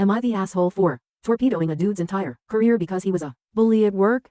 Am I the asshole for torpedoing a dude's entire career because he was a bully at work?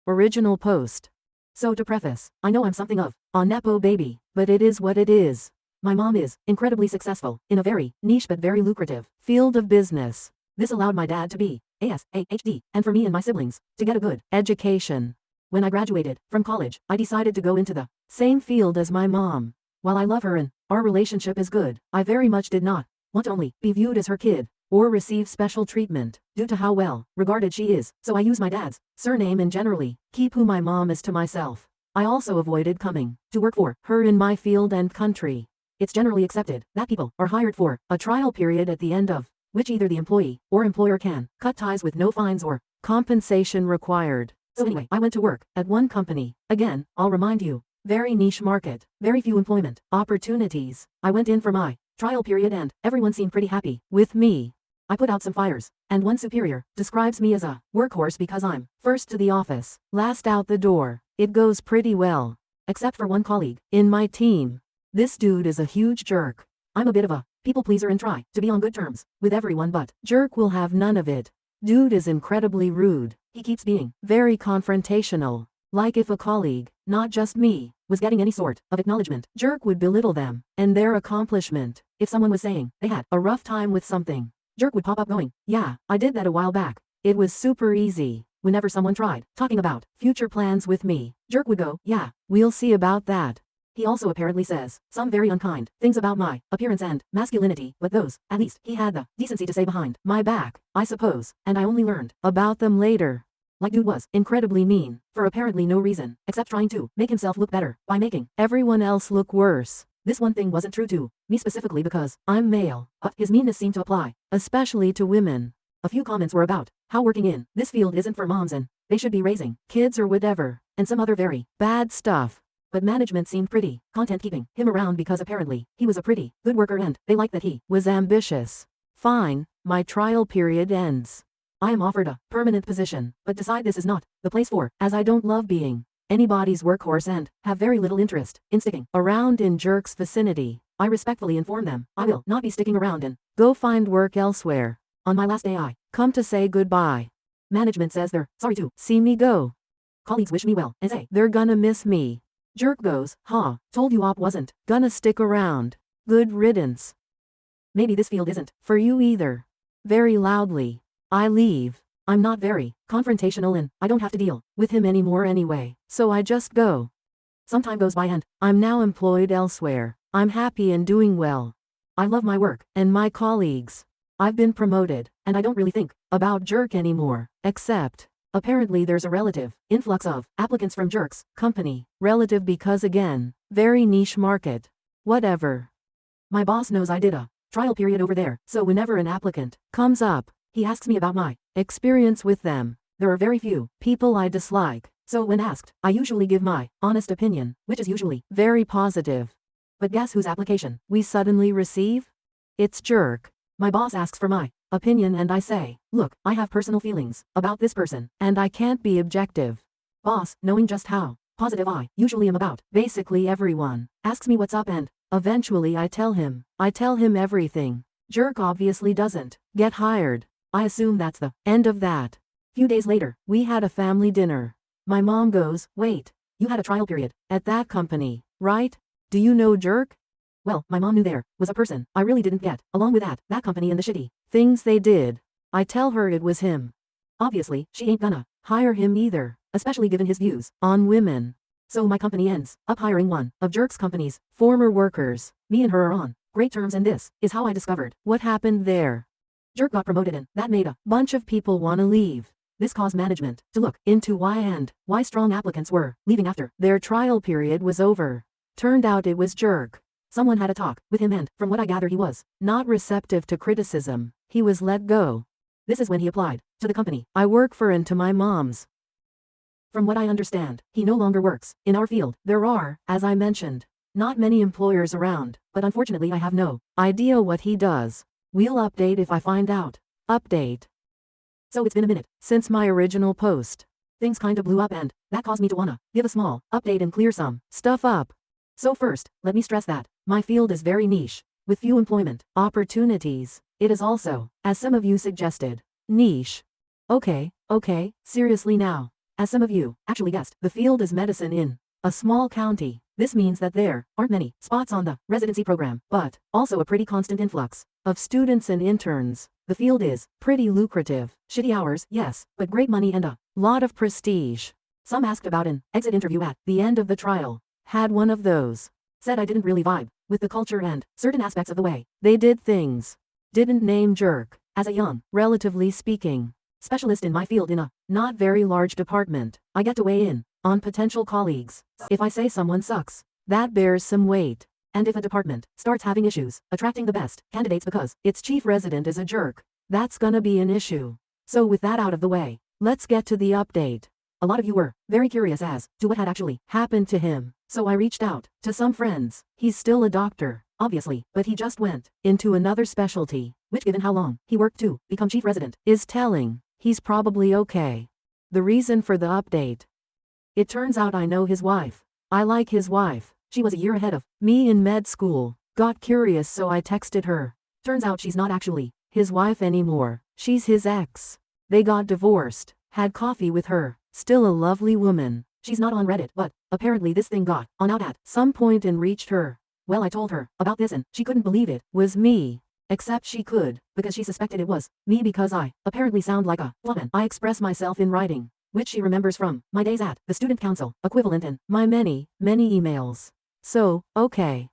Original post. So to preface, I know I'm something of a nepo baby, but it is what it is. My mom is incredibly successful in a very niche but very lucrative field of business. This allowed my dad to be ASAHD, and for me and my siblings to get a good education. When I graduated from college, I decided to go into the same field as my mom. While I love her and our relationship is good, I very much did not want to only be viewed as her kid or receive special treatment due to how well regarded she is, so I use my dad's surname and generally keep who my mom is to myself. I also avoided coming to work for her in my field and country. It's generally accepted that people are hired for a trial period at the end of which either the employee or employer can cut ties with no fines or compensation required. So anyway, I went to work at one company. Again, I'll remind you, very niche market, very few employment opportunities. I went in for my trial period and everyone seemed pretty happy with me. I put out some fires, and one superior describes me as a workhorse because I'm first to the office, last out the door. It goes pretty well, except for one colleague in my team. This dude is a huge jerk. I'm a bit of a people pleaser and try to be on good terms with everyone, but jerk will have none of it. Dude is incredibly rude. He keeps being very confrontational. Like if a colleague, not just me, was getting any sort of acknowledgement, jerk would belittle them and their accomplishment. If someone was saying they had a rough time with something, jerk would pop up going, yeah, I did that a while back. It was super easy. Whenever someone tried talking about future plans with me, jerk would go, yeah, we'll see about that. He also apparently says some very unkind things about my appearance and masculinity, but those, at least, he had the decency to say behind my back, I suppose, and I only learned about them later. Like dude was incredibly mean, for apparently no reason, except trying to make himself look better by making everyone else look worse. This one thing wasn't true to me specifically because I'm male, but his meanness seemed to apply, especially to women. A few comments were about how working in this field isn't for moms and they should be raising kids or whatever, and some other very bad stuff. But management seemed pretty content keeping him around because apparently he was a pretty good worker and they liked that he was ambitious. Fine, my trial period ends. I am offered a permanent position, but decide this is not the place for, as I don't love being anybody's workhorse and have very little interest in sticking around in jerk's vicinity. I respectfully inform them I will not be sticking around and go find work elsewhere. On my last day I come to say goodbye. Management says they're sorry to see me go. Colleagues wish me well and say they're gonna miss me. Jerk goes, huh, told you op wasn't gonna stick around. Good riddance. Maybe this field isn't for you either. Very loudly. I leave. I'm not very confrontational and I don't have to deal with him anymore anyway, so I just go. Some time goes by and I'm now employed elsewhere. I'm happy and doing well. I love my work and my colleagues. I've been promoted and I don't really think about jerk anymore, except apparently there's a relative influx of applicants from jerk's company. Relative because again, very niche market. Whatever. My boss knows I did a trial period over there, so whenever an applicant comes up, he asks me about my experience with them. There are very few people I dislike, so when asked, I usually give my honest opinion, which is usually very positive. But guess whose application we suddenly receive? It's jerk. My boss asks for my opinion and I say, look, I have personal feelings about this person, and I can't be objective. Boss, knowing just how positive I usually am about basically everyone, asks me what's up and eventually I tell him everything. Jerk obviously doesn't get hired. I assume that's the end of that. Few days later, we had a family dinner. My mom goes, wait, you had a trial period at that company, right? Do you know jerk? Well, my mom knew there was a person I really didn't get along with at that company and the shitty things they did. I tell her it was him. Obviously, she ain't gonna hire him either, especially given his views on women. So my company ends up hiring one of jerk's company's former workers. Me and her are on great terms and this is how I discovered what happened there. Jerk got promoted and that made a bunch of people wanna leave. This caused management to look into why strong applicants were leaving after their trial period was over. Turned out it was jerk. Someone had a talk with him and, from what I gather, he was not receptive to criticism. He was let go. This is when he applied to the company I work for and to my mom's. From what I understand, he no longer works in our field. There are, as I mentioned, not many employers around, but unfortunately I have no idea what he does. We'll update if I find out. Update. So it's been a minute since my original post. Things kinda blew up and that caused me to wanna give a small update and clear some stuff up. So first, let me stress that my field is very niche, with few employment opportunities. It is also, as some of you suggested, niche. Okay, seriously now. As some of you actually guessed, the field is medicine in a small county. This means that there aren't many spots on the residency program, but also a pretty constant influx of students and interns. The field is pretty lucrative. Shitty hours, yes, but great money and a lot of prestige. Some asked about an exit interview at the end of the trial. Had one of those. Said I didn't really vibe with the culture and certain aspects of the way they did things. Didn't name jerk. As a young, relatively speaking, specialist in my field in a not very large department, I get to weigh in on potential colleagues. If I say someone sucks, that bears some weight. And if a department starts having issues attracting the best candidates because its chief resident is a jerk, that's gonna be an issue. So with that out of the way, let's get to the update. A lot of you were very curious as to what had actually happened to him, so I reached out to some friends. He's still a doctor, obviously, but he just went into another specialty, which given how long he worked to become chief resident, is telling. He's probably okay. The reason for the update. It turns out I know his wife. I like his wife. She was a year ahead of me in med school. Got curious so I texted her. Turns out she's not actually his wife anymore. She's his ex. They got divorced. Had coffee with her. Still a lovely woman. She's not on Reddit, but apparently this thing got on out at some point and reached her. Well, I told her about this and she couldn't believe it was me. Except she could, because she suspected it was me because I apparently sound like a woman. I express myself in writing, which she remembers from my days at the student council equivalent and my many emails. So, okay.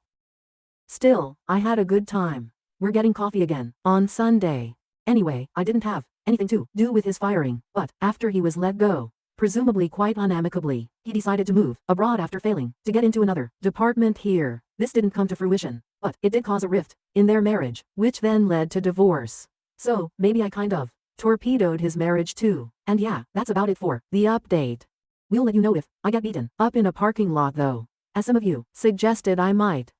Still, I had a good time. We're getting coffee again on Sunday. Anyway, I didn't have anything to do with his firing, but after he was let go, presumably quite unamicably, he decided to move abroad after failing to get into another department here. This didn't come to fruition, but it did cause a rift in their marriage, which then led to divorce. So, maybe I kind of torpedoed his marriage too. And yeah, that's about it for the update. We'll let you know if I get beaten up in a parking lot though, as some of you suggested I might.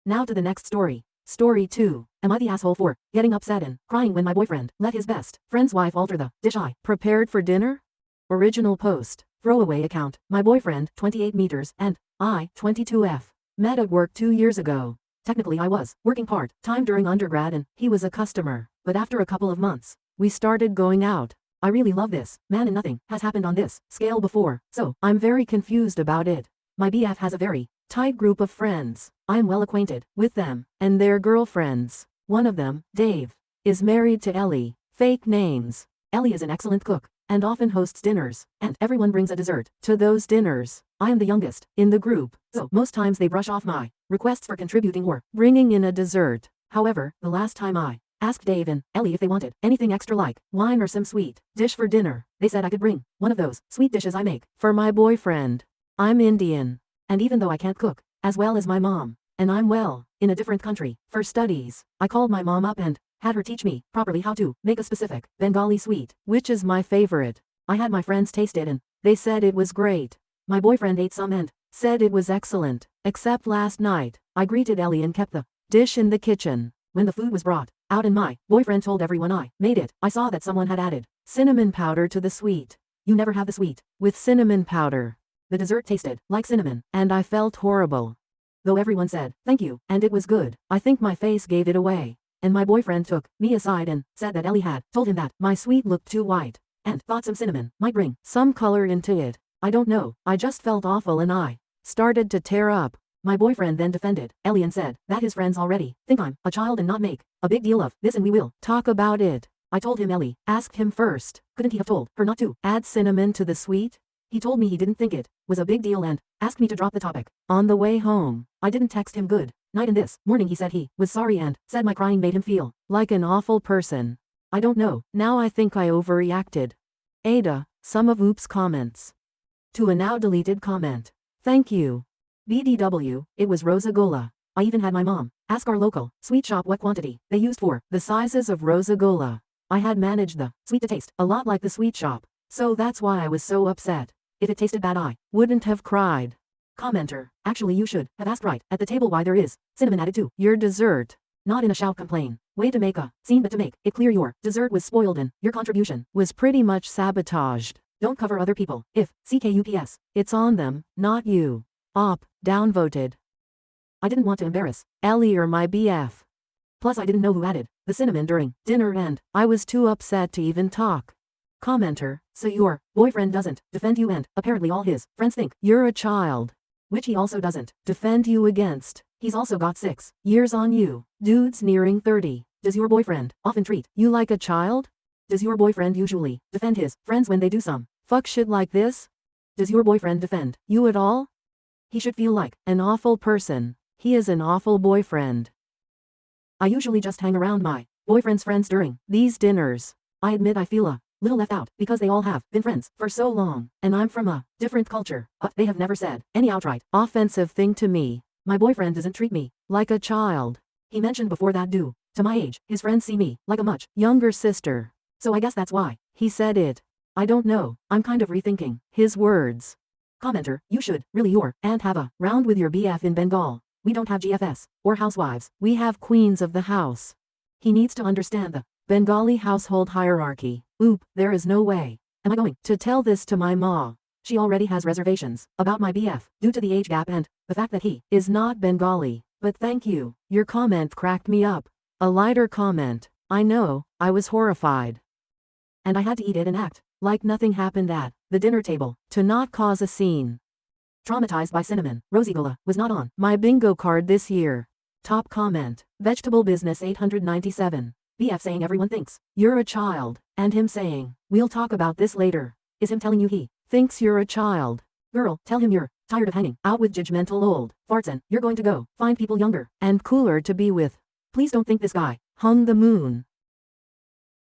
Now to the next story. Story 2. Am I the asshole for getting upset and crying when my boyfriend let his best friend's wife alter the dish I prepared for dinner? Original post. Throwaway account. My boyfriend, 28 meters, and I, 22F. Met at work 2 years ago. Technically I was working part-time during undergrad and he was a customer, but after a couple of months, we started going out. I really love this man and nothing has happened on this scale before, so I'm very confused about it. My BF has a very tight group of friends. I am well acquainted with them and their girlfriends. One of them, Dave, is married to Ellie. Fake names. Ellie is an excellent cook and often hosts dinners, and everyone brings a dessert to those dinners. I am the youngest in the group, so most times they brush off my requests for contributing or bringing in a dessert. However, the last time I asked Dave and Ellie if they wanted anything extra like wine or some sweet dish for dinner, they said I could bring one of those sweet dishes I make for my boyfriend. I'm Indian, and even though I can't cook as well as my mom, and I'm well in a different country for studies, I called my mom up and had her teach me properly how to make a specific Bengali sweet, which is my favorite. I had my friends taste it and they said it was great. My boyfriend ate some and said it was excellent. Except last night, I greeted Ellie and kept the dish in the kitchen. When the food was brought out and my boyfriend told everyone I made it, I saw that someone had added cinnamon powder to the sweet. You never have the sweet with cinnamon powder. The dessert tasted like cinnamon, and I felt horrible. Though everyone said thank you, and it was good, I think my face gave it away. And my boyfriend took me aside and said that Ellie had told him that my sweet looked too white, and thought some cinnamon might bring some color into it. I don't know, I just felt awful and I started to tear up. My boyfriend then defended Ellie and said that his friends already think I'm a child and not make a big deal of this and we will talk about it. I told him Ellie asked him first, couldn't he have told her not to add cinnamon to the sweet? He told me he didn't think it was a big deal and asked me to drop the topic. On the way home, I didn't text him good night and this morning he said he was sorry and said my crying made him feel like an awful person. I don't know, now I think I overreacted. AITA, some of Oops comments. To a now deleted comment. Thank you. BDW, it was Rosagola. I even had my mom ask our local sweet shop what quantity they used for the sizes of Rosagola. I had managed the sweet to taste a lot like the sweet shop, so that's why I was so upset. If it tasted bad I wouldn't have cried. Commenter, actually you should have asked right at the table why there is cinnamon added to your dessert. Not in a shout complain way to make a scene but to make it clear your dessert was spoiled and your contribution was pretty much sabotaged. Don't cover other people. If CKUPS, it's on them, not you. Op, downvoted. I didn't want to embarrass Ellie or my BF. Plus I didn't know who added the cinnamon during dinner and I was too upset to even talk. Commenter, so your boyfriend doesn't defend you and apparently all his friends think you're a child. Which he also doesn't defend you against. He's also got 6 years on you. Dude's nearing 30. Does your boyfriend often treat you like a child? Does your boyfriend usually defend his friends when they do some fuck shit like this? Does your boyfriend defend you at all? He should feel like an awful person. He is an awful boyfriend. I usually just hang around my boyfriend's friends during these dinners. I admit I feel a little left out because they all have been friends for so long, and I'm from a different culture, but they have never said any outright offensive thing to me. My boyfriend doesn't treat me like a child. He mentioned before that due to my age, his friends see me like a much younger sister. So I guess that's why he said it. I don't know, I'm kind of rethinking his words. Commenter, you should really your and have a round with your BF in Bengal. We don't have GFS or housewives, we have queens of the house. He needs to understand the Bengali household hierarchy. Oop, there is no way. Am I going to tell this to my ma? She already has reservations about my BF due to the age gap and the fact that he is not Bengali. But thank you, your comment cracked me up. A lighter comment. I know, I was horrified. And I had to eat it and act like nothing happened at the dinner table to not cause a scene. Traumatized by cinnamon, Rosiegola was not on my bingo card this year. Top comment, Vegetable Business 897. BF saying everyone thinks you're a child, and him saying, we'll talk about this later, is him telling you he thinks you're a child. Girl, tell him you're tired of hanging out with judgmental old farts and you're going to go find people younger and cooler to be with. Please don't think this guy hung the moon.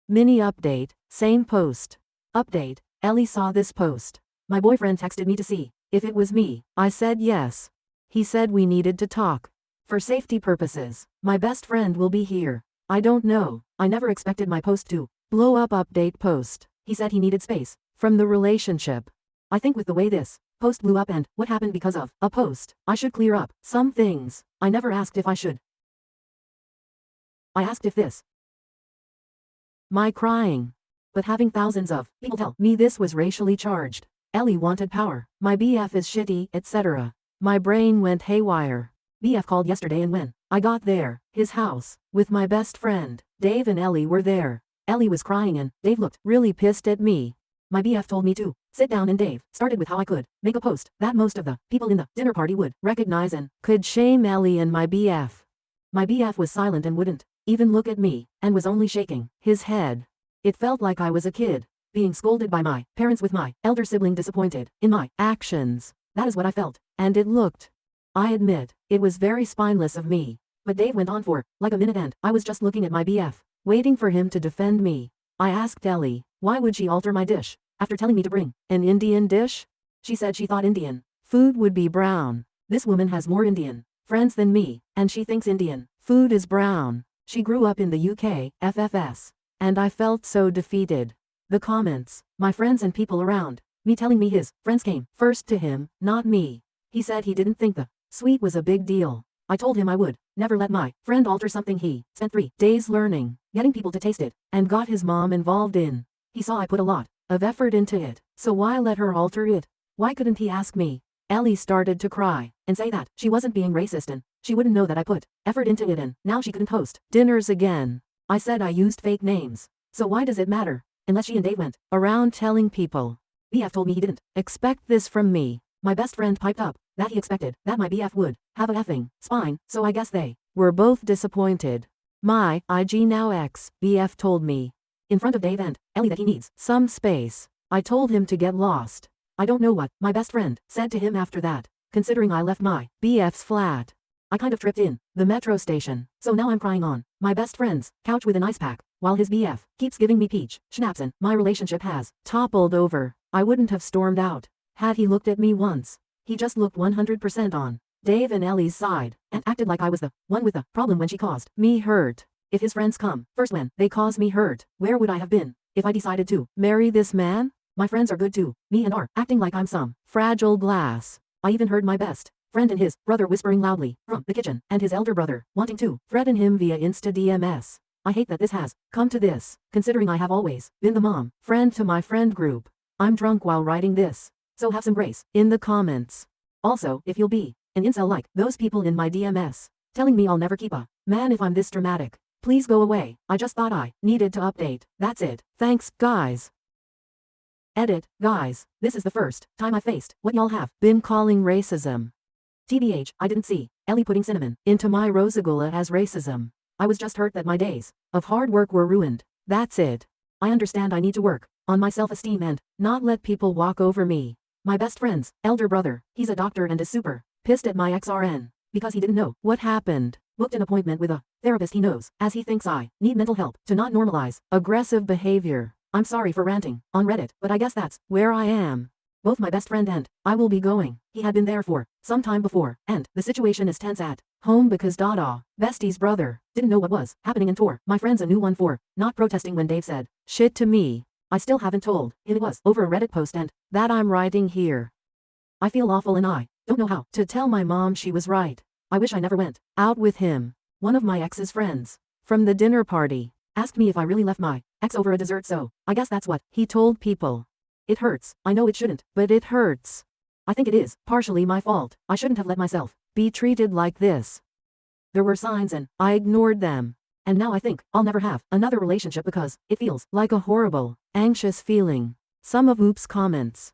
Mini update, same post. Update, Ellie saw this post. My boyfriend texted me to see if it was me. I said yes. He said we needed to talk. For safety purposes, my best friend will be here. I don't know, I never expected my post to blow up. Update post. He said he needed space from the relationship. I think with the way this post blew up and what happened because of a post, I should clear up some things. I never asked if I should. I asked if this my crying. But having thousands of people tell me this was racially charged. Ellie wanted power. My BF is shitty, etc. My brain went haywire. BF called yesterday and when I got there, his house, with my best friend, Dave and Ellie were there. Ellie was crying and Dave looked really pissed at me. My BF told me to sit down and Dave started with how I could make a post that most of the people in the dinner party would recognize and could shame Ellie and my BF. My BF was silent and wouldn't even look at me and was only shaking his head. It felt like I was a kid being scolded by my parents with my elder sibling disappointed in my actions. That is what I felt, and it looked. I admit, it was very spineless of me. But Dave went on for like a minute and I was just looking at my BF, waiting for him to defend me. I asked Ellie, why would she alter my dish after telling me to bring an Indian dish? She said she thought Indian food would be brown. This woman has more Indian friends than me, and she thinks Indian food is brown. She grew up in the UK, FFS. And I felt so defeated. The comments, my friends and people around me telling me his friends came first to him, not me. He said he didn't think the sweet was a big deal. I told him I would never let my friend alter something he spent 3 days learning, getting people to taste it, and got his mom involved in. He saw I put a lot of effort into it, so why let her alter it? Why couldn't he ask me? Ellie started to cry and say that she wasn't being racist and she wouldn't know that I put effort into it and now she couldn't host dinners again. I said I used fake names. So why does it matter? Unless she and Dave went around telling people. BF told me he didn't expect this from me. My best friend piped up that he expected that my BF would have a effing spine, so I guess they were both disappointed. My IG now ex BF told me in front of Dave and Ellie that he needs some space. I told him to get lost. I don't know what my best friend said to him after that, considering I left my BF's flat. I kind of tripped in the metro station, so now I'm crying on my best friend's couch with an ice pack, while his BF keeps giving me peach schnapps and my relationship has toppled over. I wouldn't have stormed out had he looked at me once. He just looked 100% on Dave and Ellie's side and acted like I was the one with the problem when she caused me hurt. If his friends come first when they cause me hurt, where would I have been if I decided to marry this man? My friends are good to me and are acting like I'm some fragile glass. I even heard my best friend and his brother whispering loudly from the kitchen and his elder brother wanting to threaten him via Insta DMS. I hate that this has come to this, considering I have always been the mom friend to my friend group. I'm drunk while writing this, so have some grace in the comments. Also, if you'll be an incel like those people in my DMS, telling me I'll never keep a man if I'm this dramatic, Please go away. I just thought I needed to update. That's it. Thanks, guys. Edit, guys. This is the first time I faced what y'all have been calling racism. TBH, I didn't see Ellie putting cinnamon into my Rosagula as racism. I was just hurt that my days of hard work were ruined. That's it. I understand I need to work on my self-esteem and not let people walk over me. My best friend's elder brother, he's a doctor and is super pissed at my ex-RN because he didn't know what happened. Booked an appointment with a therapist he knows, as he thinks I need mental help to not normalize aggressive behavior. I'm sorry for ranting on Reddit, but I guess that's where I am. Both my best friend and I will be going. He had been there for some time before, and the situation is tense at home because Bestie's brother didn't know what was happening and tore my friends a new one for not protesting when Dave said shit to me. I still haven't told him it was over a Reddit post and that I'm writing here. I feel awful and I don't know how to tell my mom she was right. I wish I never went out with him. One of my ex's friends from the dinner party asked me if I really left my ex over a dessert, so I guess that's what he told people. It hurts. I know it shouldn't, but it hurts. I think it is partially my fault. I shouldn't have let myself be treated like this. There were signs and I ignored them. And now I think I'll never have another relationship because it feels like a horrible, anxious feeling. Some of Oop's comments.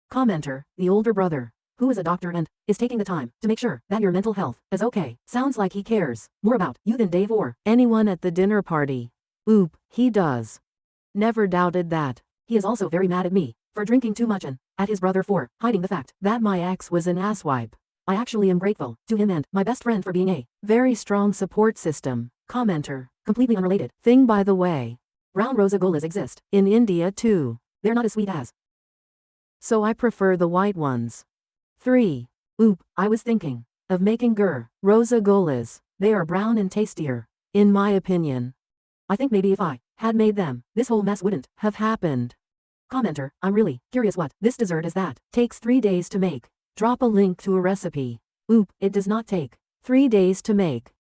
Commenter, the older brother, who is a doctor and is taking the time to make sure that your mental health is okay. Sounds like he cares more about you than Dave or anyone at the dinner party. Oop, he does. Never doubted that. He is also very mad at me for drinking too much and at his brother for hiding the fact that my ex was an asswipe. I actually am grateful to him and my best friend for being a very strong support system. Commenter, completely unrelated thing by the way. Brown Rosagolas exist in India too. They're not as sweet as. So I prefer the white ones. 3. Oop, I was thinking of making Rosagolas. They are brown and tastier, in my opinion. I think maybe if I had made them, this whole mess wouldn't have happened. Commenter, I'm really curious what this dessert is that takes 3 days to make. Drop a link to a recipe. Oop, it does not take 3 days to make.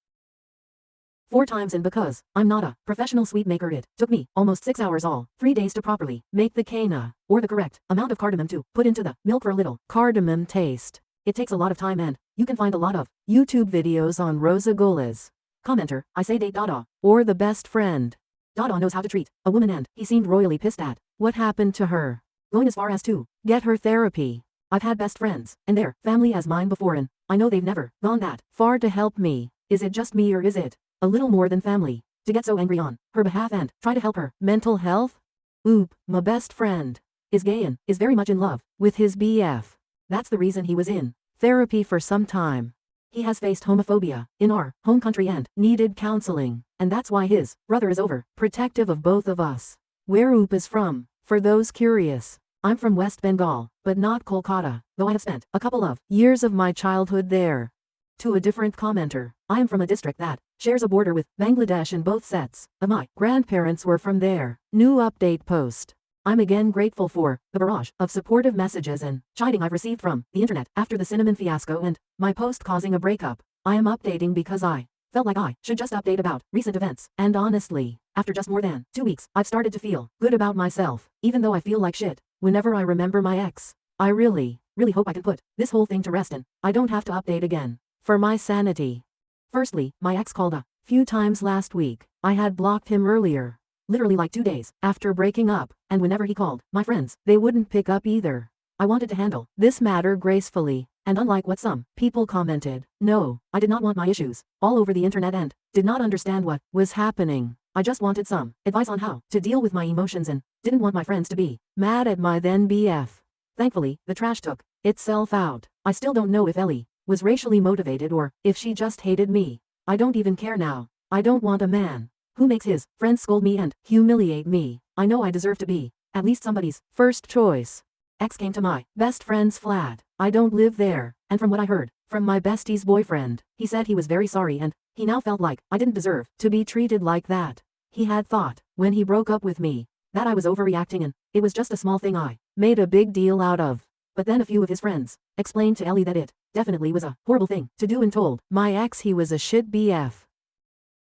4 times, and because I'm not a professional sweet maker, it took me almost 6 hours, all 3 days, to properly make the cana, or the correct amount of cardamom to put into the milk for a little cardamom taste. It takes a lot of time and you can find a lot of YouTube videos on Rosagolas. Commenter, I say date Dada, or the best friend. Dada knows how to treat a woman and he seemed royally pissed at what happened to her. Going as far as to get her therapy. I've had best friends and their family as mine before, and I know they've never gone that far to help me. Is it just me, or is it a little more than family to get so angry on her behalf and try to help her mental health? Oop, my best friend is gay and is very much in love with his BF. That's the reason he was in therapy for some time. He has faced homophobia in our home country and needed counseling, and that's why his brother is over protective of both of us. Where Oop is from, for those curious, I'm from West Bengal, but not Kolkata, though I have spent a couple of years of my childhood there. To a different commenter, I am from a district that shares a border with Bangladesh, and both sets of my grandparents were from there. New update post. I'm again grateful for the barrage of supportive messages and chiding I've received from the internet after the cinnamon fiasco and my post causing a breakup. I am updating because I felt like I should just update about recent events, and honestly, after just more than 2 weeks, I've started to feel good about myself, even though I feel like shit whenever I remember my ex. I really hope I can put this whole thing to rest and I don't have to update again. For my sanity. Firstly, my ex called a few times last week. I had blocked him earlier, literally like 2 days after breaking up, and whenever he called my friends, they wouldn't pick up either. I wanted to handle this matter gracefully, and unlike what some people commented, no, I did not want my issues all over the internet and did not understand what was happening. I just wanted some advice on how to deal with my emotions and didn't want my friends to be mad at my then BF. Thankfully, the trash took itself out. I still don't know if Ellie was racially motivated or if she just hated me. I don't even care now. I don't want a man who makes his friends scold me and humiliate me. I know I deserve to be at least somebody's first choice. Ex came to my best friend's flat. I don't live there, and from what I heard from my bestie's boyfriend, he said he was very sorry and he now felt like I didn't deserve to be treated like that. He had thought, when he broke up with me, that I was overreacting and it was just a small thing I made a big deal out of. But then a few of his friends explained to Ellie that it definitely was a horrible thing to do and told my ex he was a shit BF.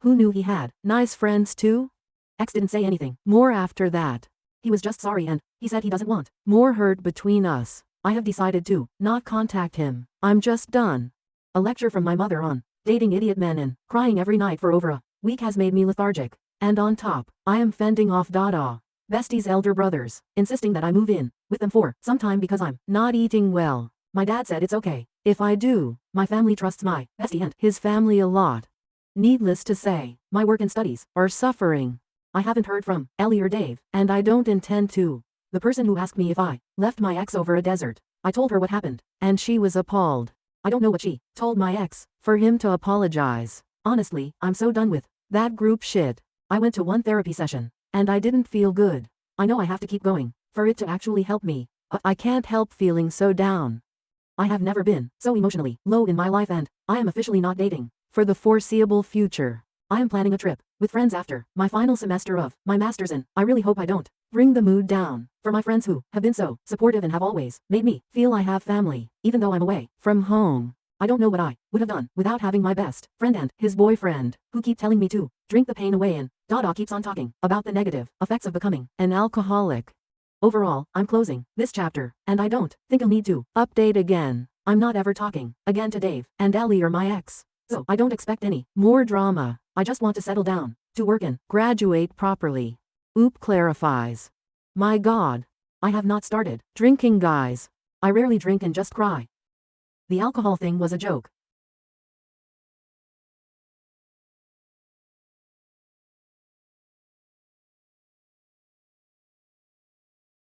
Who knew he had nice friends too? Ex didn't say anything more after that. He was just sorry and he said he doesn't want more hurt between us. I have decided to not contact him. I'm just done. A lecture from my mother on dating idiot men and crying every night for over a week has made me lethargic. And on top, I am fending off Dada, Bestie's elder brothers, insisting that I move in with them for some time because I'm not eating well. My dad said it's okay if I do. My family trusts my bestie and his family a lot. Needless to say, my work and studies are suffering. I haven't heard from Ellie or Dave, and I don't intend to. The person who asked me if I left my ex over a desert, I told her what happened, and she was appalled. I don't know what she told my ex for him to apologize. Honestly, I'm so done with that group shit. I went to one therapy session, and I didn't feel good. I know I have to keep going for it to actually help me, but I can't help feeling so down. I have never been so emotionally low in my life, and I am officially not dating for the foreseeable future. I am planning a trip with friends after my final semester of my master's, and I really hope I don't bring the mood down for my friends who have been so supportive and have always made me feel I have family, even though I'm away from home. I don't know what I would have done without having my best friend and his boyfriend, who keep telling me to drink the pain away, and Dada keeps on talking about the negative effects of becoming an alcoholic. Overall, I'm closing this chapter, and I don't think I'll need to update again. I'm not ever talking again to Dave and Ellie or my ex, so I don't expect any more drama. I just want to settle down, to work and graduate properly. Oop clarifies. My God. I have not started drinking, guys. I rarely drink and just cry. The alcohol thing was a joke.